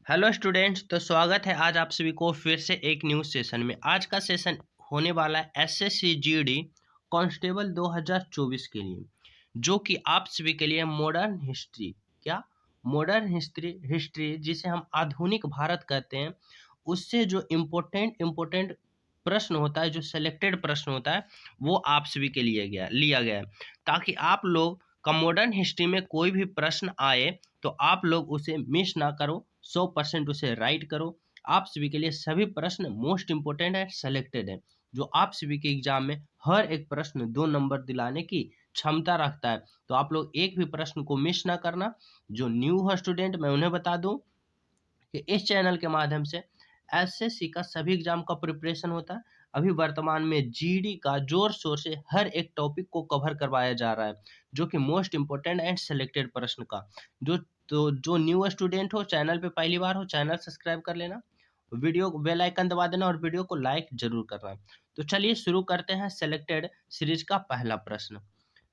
Hello students, तो स्वागत है आज आप सभी को फिर से एक न्यू सेशन में। आज का सेशन होने वाला है एसएससी जीडी कांस्टेबल 2024 के लिए, जो कि आप सभी के लिए मॉडर्न हिस्ट्री, क्या मॉडर्न हिस्ट्री जिसे हम आधुनिक भारत कहते हैं, उससे जो इम्पोर्टेंट प्रश्न होता है, जो सेलेक्टेड प्रश्न होता है, वो आप सभी के लिए लिया गया है, ताकि आप लोग का मॉडर्न हिस्ट्री में कोई भी प्रश्न आए तो आप लोग उसे मिस ना करो, 100% उसे राइट करो। आप सभी के लिए सभी प्रश्न मोस्ट इंपोर्टेंट है, सेलेक्टेड है, जो आप सभी के एग्जाम में हर एक प्रश्न 2 नंबर दिलाने की क्षमता रखता है। तो आप लोग एक भी प्रश्न को मिस ना करना। जो न्यू है स्टूडेंट, मैं उन्हें बता दूं कि इस चैनल के माध्यम से एसएससी का सभी एग्जाम का प्रिपरेशन होता है। अभी वर्तमान में जीडी का जोर शोर से हर एक टॉपिक को कवर करवाया जा रहा है, जो कि मोस्ट इंपोर्टेंट एंड सेलेक्टेड प्रश्न का। जो न्यू स्टूडेंट हो, चैनल पे पहली बार हो, चैनल सब्सक्राइब कर लेना, वीडियो को बेल आइकन दबा देना और वीडियो को लाइक जरूर करना। तो चलिए शुरू करते हैं सेलेक्टेड सीरीज का पहला प्रश्न।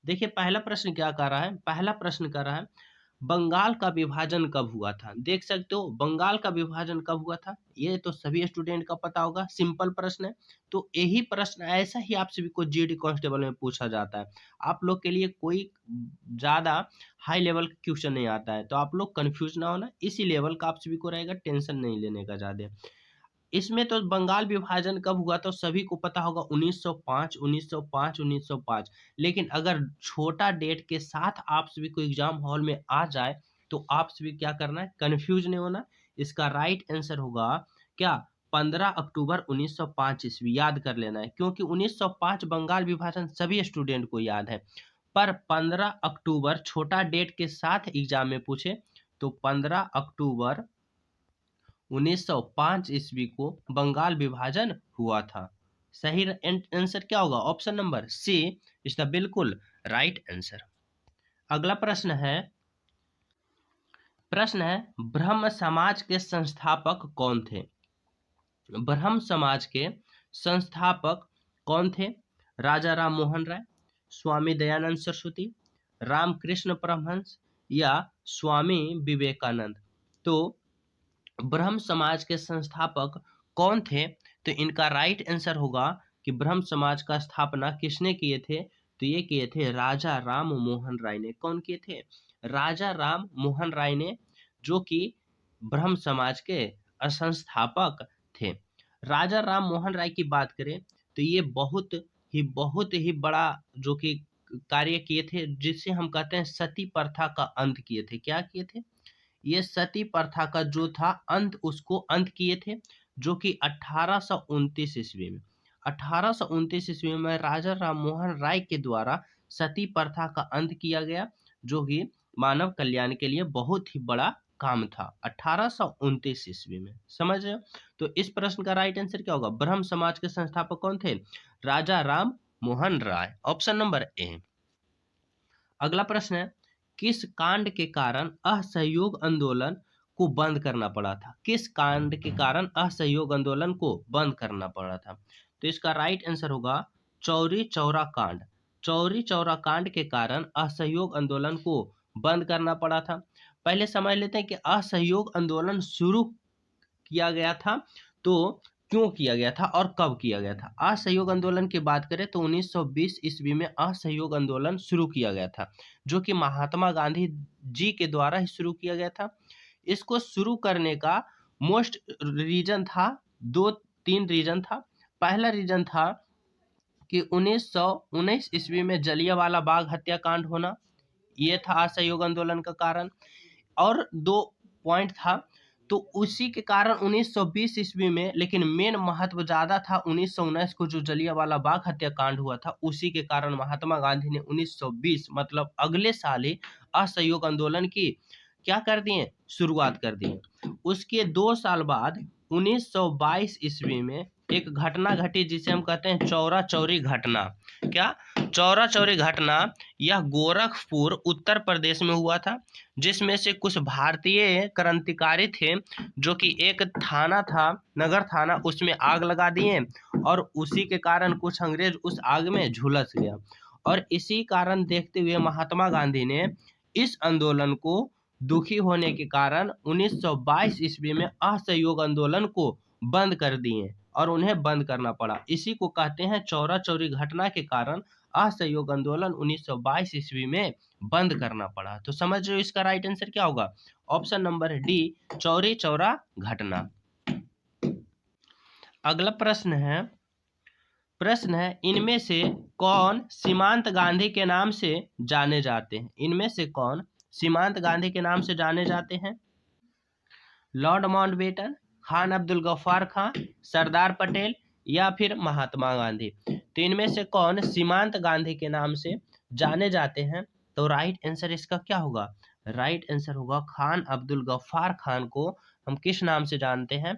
देखिए पहला प्रश्न क्या कर रहा है, पहला प्रश्न कर रहा है बंगाल का विभाजन कब हुआ था। देख सकते हो बंगाल का विभाजन कब हुआ था, ये तो सभी स्टूडेंट का पता होगा, सिंपल प्रश्न है। तो यही प्रश्न ऐसा ही आप सभी को जीडी कांस्टेबल में पूछा जाता है। आप लोग के लिए कोई ज्यादा हाई लेवल क्वेश्चन नहीं आता है, तो आप लोग कंफ्यूज ना होना, इसी लेवल का आप सभी को रहेगा, टेंशन नहीं लेने का ज्यादा। इसमें तो बंगाल विभाजन कब हुआ तो सभी को पता होगा, 1905 1905 1905। लेकिन अगर छोटा डेट के साथ आप सभी को एग्जाम हॉल में आ जाए तो आप सभी क्या करना है, कंफ्यूज नहीं होना। इसका राइट आंसर होगा क्या, 15 अक्टूबर 1905 ईस्वी। याद कर लेना है, क्योंकि 1905 बंगाल विभाजन सभी स्टूडेंट को याद है, पर 15 अक्टूबर छोटा डेट के साथ एग्जाम में पूछे तो 15 अक्टूबर 1905 ईस्वी को बंगाल विभाजन हुआ था। सही आंसर क्या होगा, option number C is the बिल्कुल राइट आंसर। अगला प्रश्न है ब्रह्म समाज के संस्थापक कौन थे। ब्रह्म समाज के संस्थापक कौन थे। राजा राम मोहन राय, स्वामी दयानंद सरस्वती, रामकृष्ण परमहंस या स्वामी विवेकानंद। तो ब्रह्म समाज के संस्थापक कौन थे, तो इनका राइट आंसर होगा कि ब्रह्म समाज का स्थापना किसने किए थे, तो ये किए थे राजा राम मोहन राय ने। कौन किए थे, राजा राम मोहन राय ने, जो कि ब्रह्म समाज के संस्थापक थे। राजा राम मोहन राय की बात करें तो ये बहुत ही बड़ा जो कि कार्य किए थे, जिसे हम कहते हैं सती प्रथा का अंत किए थे। क्या किए थे, ये सती प्रथा का जो था अंत, उसको अंत किए थे, जो कि 1829 ईस्वी में 1829 ईस्वी में राजा राम मोहन राय के द्वारा सती प्रथा का अंत किया गया, जो कि मानव कल्याण के लिए बहुत ही बड़ा काम था 1829 ईस्वी में। समझ रहे हो। तो इस प्रश्न का राइट आंसर क्या होगा, ब्रह्म समाज के संस्थापक कौन थे, राजा Ram Mohan Roy, option number A. अगला प्रश्न है किस कांड के कारण असहयोग आंदोलन को बंद करना पड़ा था। किस कांड के कारण असहयोग आंदोलन को बंद करना पड़ा था, तो इसका राइट आंसर होगा चौरी चौरा कांड। चौरी चौरा कांड के कारण असहयोग आंदोलन को बंद करना पड़ा था। पहले समझ लेते हैं कि असहयोग आंदोलन शुरू किया गया था, तो क्यों किया गया था और कब किया गया था। असहयोग आंदोलन की बात करें तो 1920 ईस्वी में असहयोग आंदोलन शुरू किया गया था, जो कि महात्मा गांधी जी के द्वारा ही शुरू किया गया था। इसको शुरू करने का मोस्ट रीजन था, 2-3 रीजन था। पहला रीजन था कि 1919 ईस्वी में जलियांवाला बाग हत्याकांड होना, ये था असहयोग आंदोलन का कारण। और 2 पॉइंट था, तो उसी के कारण 1920 ईस्वी में, लेकिन मेन महत्व ज्यादा था 1919 को, जो जलियांवाला बाग हत्याकांड हुआ था, उसी के कारण महात्मा गांधी ने 1920 मतलब अगले साल ही असहयोग आंदोलन की क्या कर दिए, शुरुआत कर दी। उसके 2 साल बाद 1922 ईस्वी में एक घटना घटी, जिसे हम कहते हैं चौरा चौरी घटना। क्या, चौरा चौरी घटना यह गोरखपुर उत्तर प्रदेश में हुआ था, जिसमें से कुछ भारतीय क्रांतिकारी थे, जो कि एक थाना था, नगर थाना, उसमें आग लगा दिए और उसी के कारण कुछ अंग्रेज उस आग में झुलस गया। और इसी कारण देखते हुए महात्मा गांधी ने इस आंदोलन को दुखी होने के कारण 1922 ईस्वी में असहयोग आंदोलन को बंद कर दिए और उन्हें बंद करना पड़ा। इसी को कहते हैं चौरा चौरी घटना के कारण असहयोग आंदोलन 1922 ईस्वी में बंद करना पड़ा। तो समझ रहे हो इसका राइट आंसर क्या होगा? Option number D, Chauri Chaura घटना। अगला प्रश्न है इनमें से कौन सीमांत गांधी के नाम से जाने जाते हैं? इनमें से कौन सीमांत गांधी के नाम से जाने जाते हैं? लॉर्ड माउंटबेटन, खान अब्दुल गफ्फार खान, सरदार पटेल या फिर महात्मा गांधी। तो इनमें से कौन सीमांत गांधी के नाम से जाने जाते हैं? तो राइट आंसर इसका क्या होगा? राइट आंसर होगा खान अब्दुल गफ्फार खान को हम किस नाम से जानते हैं?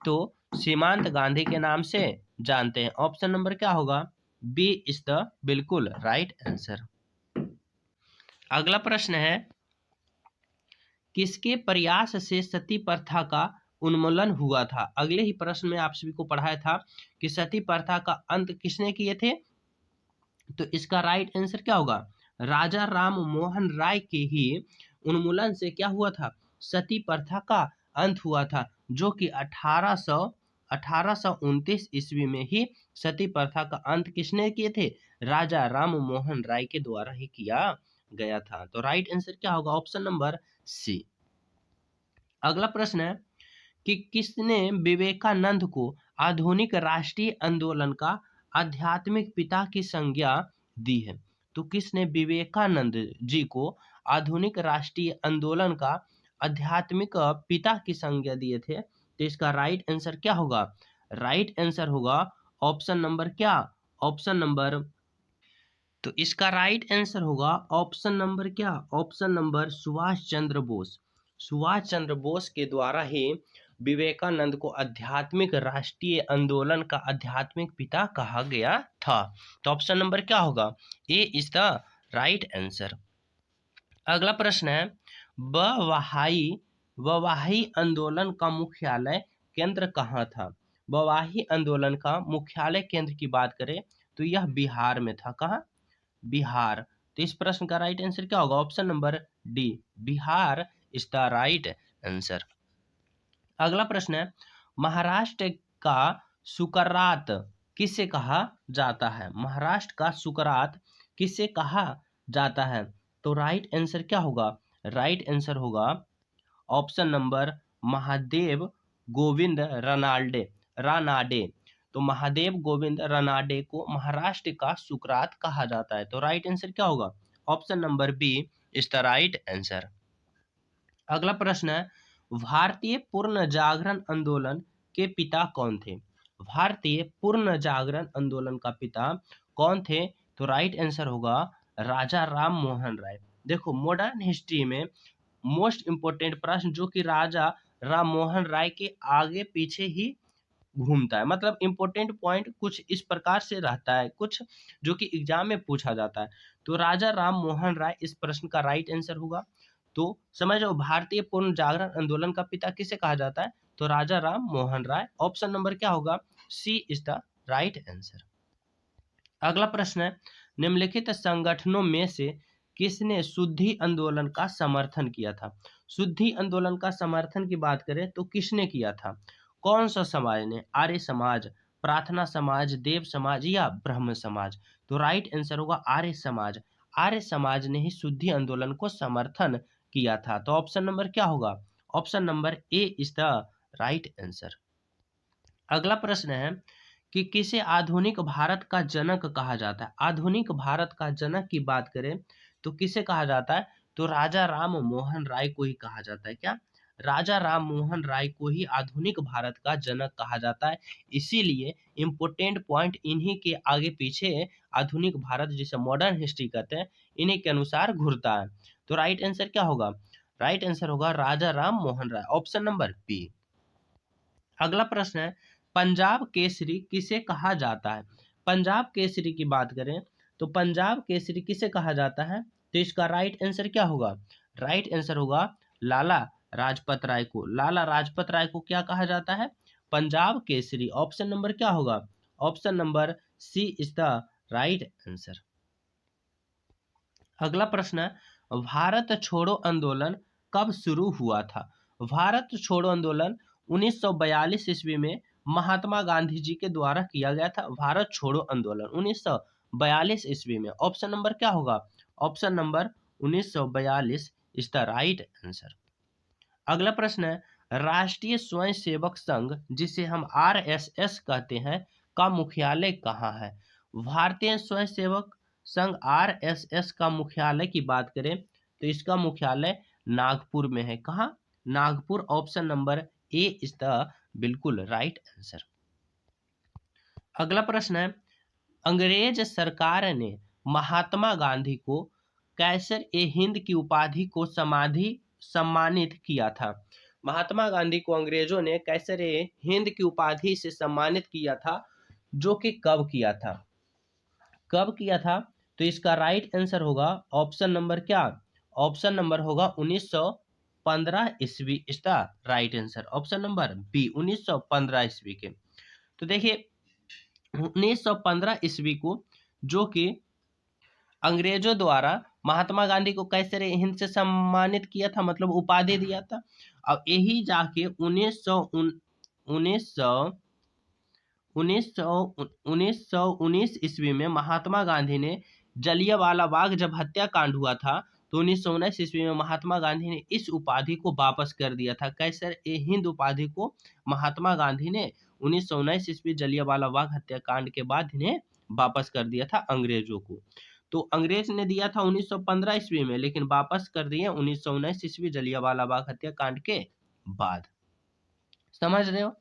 तो सीमांत गांधी के नाम से जानते हैं। ऑप्शन नंबर क्या होगा? बी इज द बिल्कुल राइट आंसर। अगला प्रश्न है किसके प्रयास से सती प्रथा का उन्मूलन हुआ था? अगले ही प्रश्न में आप सभी को पढ़ाया था कि सती प्रथा का अंत किसने किए थे? तो इसका राइट आंसर क्या होगा? राजा राम मोहन राय के ही उन्मूलन से क्या हुआ था? सती प्रथा का अंत हुआ था, जो कि 1829 ईस्वी में ही सती प्रथा का अंत किसने किए थे? राजा राम मोहन राय के द्वारा ही किया गया था। तो राइट आंसर क्या होगा? Option number C. अगला प्रश्न है कि किसने विवेकानंद को आधुनिक राष्ट्रीय आंदोलन का आध्यात्मिक पिता की संज्ञा दी है? तो किसने विवेकानंद जी को आधुनिक राष्ट्रीय आंदोलन का आध्यात्मिक पिता की संज्ञा दिए थे? तो इसका राइट आंसर क्या होगा? राइट आंसर होगा ऑप्शन नंबर क्या? ऑप्शन नंबर, तो इसका राइट आंसर होगा ऑप्शन नंबर क्या? Option number Subhash Chandra Bose. सुभाष चंद्र बोस के द्वारा ही विवेकानंद को आध्यात्मिक राष्ट्रीय आंदोलन का आध्यात्मिक पिता कहा गया था। तो ऑप्शन नंबर क्या होगा? ए इज द राइट आंसर। अगला प्रश्न है बवाही आंदोलन का मुख्यालय केंद्र कहाँ था? बवाही आंदोलन का मुख्यालय केंद्र की बात करें तो यह बिहार में था। कहाँ? बिहार। तो इस प्रश्न का राइट आंसर क्या होगा? Option number D, Bihar is the right answer. अगला प्रश्न है महाराष्ट्र का सुकरात किसे कहा जाता है? महाराष्ट्र का सुकरात किसे कहा जाता है? तो राइट आंसर क्या होगा? राइट आंसर होगा ऑप्शन नंबर महादेव गोविंद रानाडे। तो महादेव गोविंद रानाडे को महाराष्ट्र का सुकरात कहा जाता है। तो राइट आंसर क्या होगा? Option number B is the right answer. अगला प्रश्न है भारतीय पूर्ण जागरण आंदोलन के पिता कौन थे? भारतीय पूर्ण जागरण आंदोलन का पिता कौन थे? तो राइट आंसर होगा राजा राम मोहन राय। देखो मॉडर्न हिस्ट्री में मोस्ट इंपोर्टेंट प्रश्न जो कि राजा राम मोहन राय के आगे पीछे ही घूमता है, मतलब इंपॉर्टेंट पॉइंट कुछ इस प्रकार से रहता है, कुछ जो कि एग्जाम में पूछा जाता है। तो राजा राम मोहन राय इस प्रश्न का राइट आंसर होगा। तो समझ लो भारतीय पूर्ण जागरण आंदोलन का पिता किसे कहा जाता है? तो राजा राम मोहन राय। ऑप्शन नंबर क्या होगा? सी इज द राइट आंसर। अगला प्रश्न है निम्नलिखित संगठनों में से किसने शुद्धि आंदोलन का समर्थन किया था? शुद्धि आंदोलन का समर्थन की बात करें तो किसने किया था? कौन सा समाज ने? आर्य समाज, प्रार्थना समाज, देव समाज या ब्रह्म समाज? तो राइट आंसर होगा आर्य समाज। आर्य समाज ने ही शुद्धि आंदोलन को समर्थन किया था। तो ऑप्शन नंबर क्या होगा? Option number A is the right answer. अगला प्रश्न है कि किसे आधुनिक भारत का जनक कहा जाता है? आधुनिक भारत का जनक की बात करें तो किसे कहा जाता है? तो राजा राम मोहन राय को ही कहा जाता है। क्या? राजा राम मोहन राय को ही आधुनिक भारत का जनक कहा जाता है। इसीलिए इंपोर्टेंट पॉइंट इन्हीं के आगे पीछे आधुनिक भारत जिसे मॉडर्न हिस्ट्री कहते हैं इन्हीं के अनुसार घूरता है। तो राइट आंसर क्या होगा? राइट आंसर होगा Raja Ram Mohan Roy. Option number B. अगला प्रश्न है पंजाब केसरी किसे कहा जाता है? पंजाब केसरी की बात करें तो पंजाब केसरी किसे कहा जाता है? तो इसका राइट आंसर क्या होगा? राइट आंसर होगा लाला राजपत राय को। लाला राजपत राय को क्या कहा जाता है? पंजाब केसरी। ऑप्शन नंबर क्या होगा? Option number C is the right answer. अगला प्रश्न है भारत छोड़ो आंदोलन कब शुरू हुआ था? भारत छोड़ो आंदोलन 1942 ईस्वी में महात्मा गांधी जी के द्वारा किया गया था। भारत छोड़ो आंदोलन 1942 ईस्वी में। ऑप्शन नंबर क्या होगा? Option number 1942 is the right answer. अगला प्रश्न है, राष्ट्रीय स्वयंसेवक संघ जिसे हम आरएसएस कहते हैं का मुख्यालय कहाँ है? भारतीय स्वयंसेवक संघ आरएसएस का मुख्यालय की बात करें तो इसका मुख्यालय नागपुर में है। कहाँ? Nagpur. Option number A is the बिल्कुल राइट आंसर। अगला प्रश्न है, अंग्रेज सरकार ने महात्मा गांधी को कैसर ए हिंद की उपाधि को सम्मानित किया था? महात्मा गांधी को अंग्रेजों ने कैसर ए हिंद की उपाधि से सम्मानित किया था, जो कि कब किया था? कब किया था? तो इसका राइट आंसर होगा ऑप्शन नंबर क्या? ऑप्शन नंबर होगा 1915 ईस्वी is the right answer. Option number B 1915 ईस्वी के। तो देखिए 1915 ईस्वी को जो कि अंग्रेजों द्वारा महात्मा गांधी को कैसर ए हिंद से सम्मानित किया था, मतलब उपाधि दिया था। अब यही जाके 1919 ईस्वी में महात्मा गांधी ने जलियांवाला बाग जब हत्याकांड हुआ था तो 1919 ईस्वी में महात्मा गांधी ने इस उपाधि को वापस कर दिया था। कैसर ए हिंद उपाधि को महात्मा गांधी ने 1919 ईस्वी जलियांवाला बाग हत्याकांड के बाद इन्हें वापस कर दिया था अंग्रेजों को। तो अंग्रेज ने दिया था 1915 ईस्वी में, लेकिन वापस कर दिए 1919 ईस्वी जलियांवाला बाग हत्याकांड के बाद। समझ रहे हो?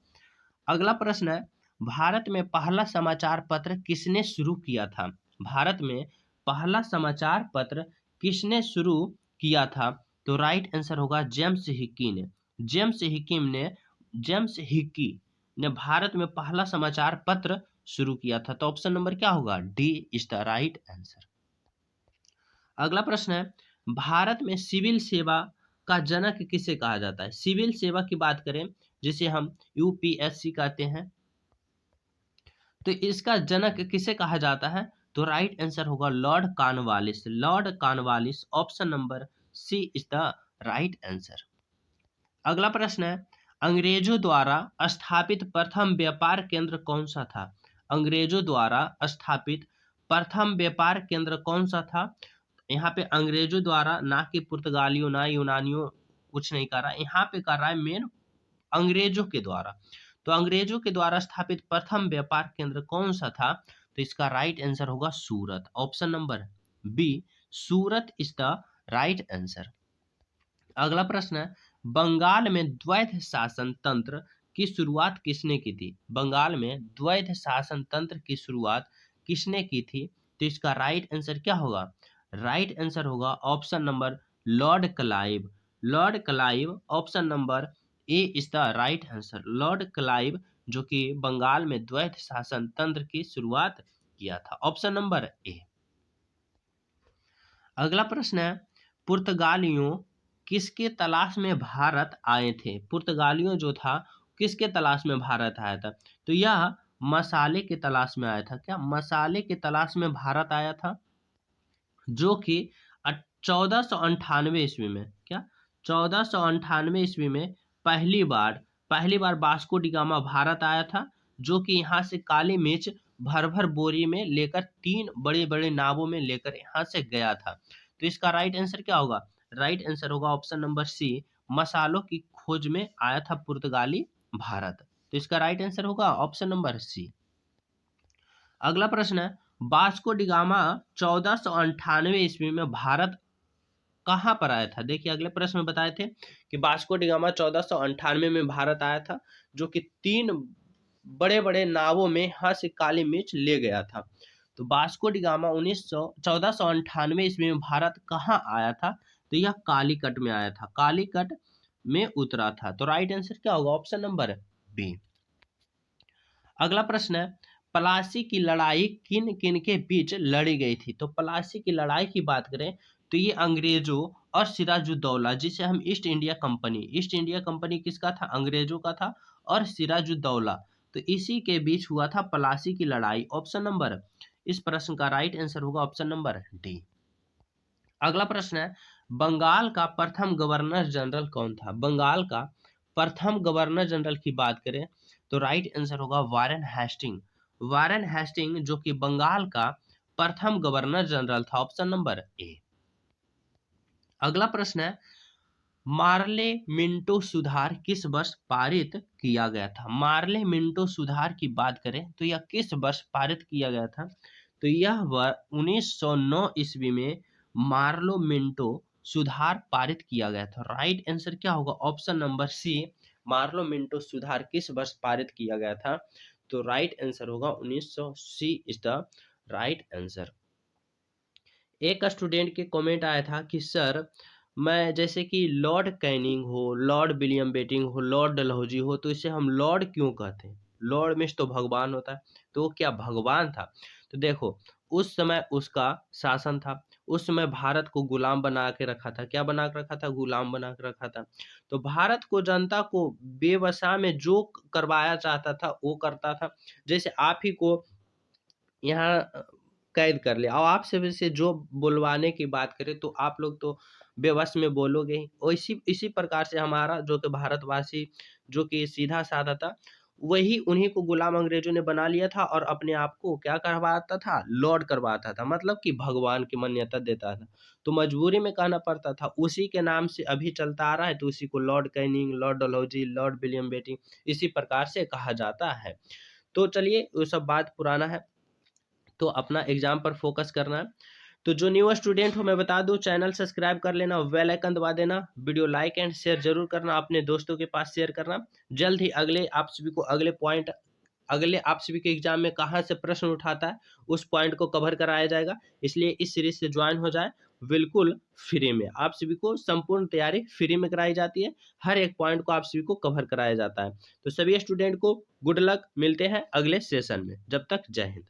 अगला प्रश्न है, भारत में पहला समाचार पत्र किसने शुरू किया था? भारत में पहला समाचार पत्र किसने शुरू किया था? तो राइट आंसर होगा जेम्स हिक्की ने। जेम्स हिक्की ने भारत में पहला समाचार पत्र शुरू किया था। तो ऑप्शन नंबर क्या होगा? D is the right answer. अगला प्रश्न है, भारत में सिविल सेवा का जनक किसे कहा जाता है? सिविल सेवा की बात करें जिसे हम यूपीएससी कहते हैं, तो इसका जनक किसे कहा जाता है? तो राइट आंसर होगा lord Cornwallis. Lord Cornwallis. Option number C is the right answer. अगला प्रश्न है, अंग्रेजों द्वारा स्थापित प्रथम व्यापार केंद्र कौन सा था? अंग्रेजों द्वारा स्थापित प्रथम व्यापार केंद्र कौन सा था? यहाँ पे अंग्रेजों द्वारा, ना कि पुर्तगालियों ना यूनानियों, कुछ नहीं कर रहा, यहाँ पे कर रहा है मेन अंग्रेजों के द्वारा। तो अंग्रेजों के द्वारा स्थापित प्रथम व्यापार केंद्र कौन सा था? तो इसका राइट आंसर होगा Surat. Option number B Surat is the right answer. अगला प्रश्न है, बंगाल में द्वैध शासन तंत्र की शुरुआत किसने की थी? बंगाल में द्वैध शासन तंत्र की शुरुआत किसने की थी? तो इसका राइट आंसर क्या होगा? राइट आंसर होगा option number Lord Clive. Lord Clive. Option number A is the right answer. Lord Clive जो कि बंगाल में द्वैध शासन तंत्र की शुरुआत किया था। Option number A. अगला प्रश्न है, पुर्तगालियों किसके तलाश में भारत आए थे? पुर्तगालियों जो था किसके तलाश में भारत आया था? तो यह मसाले के तलाश में आया था। क्या? मसाले के तलाश में भारत आया था, जो कि 1498 ईस्वी में। क्या? 1498 ईस्वी में पहली बार वास्को डी गामा भारत आया था, जो कि यहाँ से काली मिर्च भर भर बोरी में लेकर 3 बड़े बड़े नावों में लेकर यहाँ से गया था। तो इसका राइट आंसर क्या होगा? राइट आंसर होगा ऑप्शन नंबर सी, मसालों की खोज में आया था पुर्तगाली भारत। तो इसका राइट आंसर होगा ऑप्शन नंबर सी। अगला प्रश्न है, वास्को डी गामा 1498 ईस्वी में भारत कहाँ पर आया था? देखिए अगले प्रश्न में बताए थे कि वास्को डी गामा 1498 में भारत आया था, जो कि 3 बड़े बड़े नावों में यहाँ से काली मिर्च ले गया था। तो वास्को डी गामा 1498 ईस्वी में भारत कहाँ आया था? तो यह कालीकट में आया था, कालीकट में उतरा था। तो राइट आंसर क्या होगा? Option number B. अगला प्रश्न है, प्लासी की लड़ाई किन किन के बीच लड़ी गई थी? तो प्लासी की लड़ाई की बात करें तो ये अंग्रेजों और सिराजुद्दौला, जिसे हम ईस्ट इंडिया कंपनी किसका था? अंग्रेजों का था, और सिराजुद्दौला, तो इसी के बीच हुआ था प्लासी की लड़ाई। ऑप्शन नंबर, इस प्रश्न का राइट आंसर होगा ऑप्शन नंबर डी। अगला प्रश्न है, बंगाल का प्रथम गवर्नर जनरल कौन था? बंगाल का प्रथम गवर्नर जनरल की बात करें तो राइट आंसर होगा वारेन हेस्टिंग। वारेन हेस्टिंग जो कि बंगाल का प्रथम गवर्नर जनरल था, ऑप्शन नंबर ए। अगला प्रश्न है, मार्ले मिंटो सुधार किस वर्ष पारित किया गया था? मार्ले मिंटो सुधार की बात करें तो यह किस वर्ष पारित किया गया था? तो यह 1909 ईस्वी में मार्लो मिंटो सुधार पारित किया गया था। राइट आंसर क्या होगा? Option number C, Morley Minto सुधार किस वर्ष पारित किया गया था? तो राइट आंसर होगा 1900, सी इज द राइट आंसर। एक स्टूडेंट के कमेंट आया था कि सर मैं जैसे कि लॉर्ड कैनिंग हो, लॉर्ड विलियम बेटिंग हो, लॉर्ड डलहौजी हो, तो इसे हम लॉर्ड क्यों कहते हैं? लॉर्ड मीन्स तो भगवान होता है, तो वो क्या भगवान था? तो देखो, उस समय उसका शासन था, उस समय भारत को गुलाम बना के रखा था। क्या बना के रखा था? गुलाम बना के रखा था। तो भारत को, जनता को बेवसा में जो करवाया चाहता था वो करता था। जैसे आप ही को यहाँ कैद कर लिया और आपसे भी से जो बुलवाने की बात करें तो आप लोग तो बेबस में बोलोगे ही। और इसी प्रकार से हमारा जो कि भारतवासी जो कि सीधा साधा था, वही उन्हीं को गुलाम अंग्रेजों ने बना लिया था और अपने आप को क्या करवाता था? लॉर्ड करवाता था, मतलब कि भगवान की मान्यता देता था। तो मजबूरी में कहना पड़ता था, उसी के नाम से अभी चलता आ रहा है, तो उसी को lord Canning, lord Dalhousie, lord William Bentinck इसी प्रकार से कहा जाता है। तो चलिए वो सब बात पुराना है, तो अपना एग्जाम पर फोकस करना है। तो जो न्यू स्टूडेंट हो मैं बता दूं, चैनल सब्सक्राइब कर लेना, बेल आइकन दबा देना, वीडियो लाइक एंड शेयर जरूर करना, अपने दोस्तों के पास शेयर करना। जल्द ही अगले आप सभी को अगले पॉइंट, अगले आप सभी के एग्जाम में कहाँ से प्रश्न उठाता है उस पॉइंट को कवर कराया जाएगा। इसलिए इस सीरीज से ज्वाइन हो जाए, बिल्कुल फ्री में। आप सभी को संपूर्ण तैयारी फ्री में कराई जाती है, हर एक पॉइंट को आप सभी को कवर कराया जाता है। तो सभी स्टूडेंट को गुड लक, मिलते हैं अगले सेशन में, जब तक जय हिंद।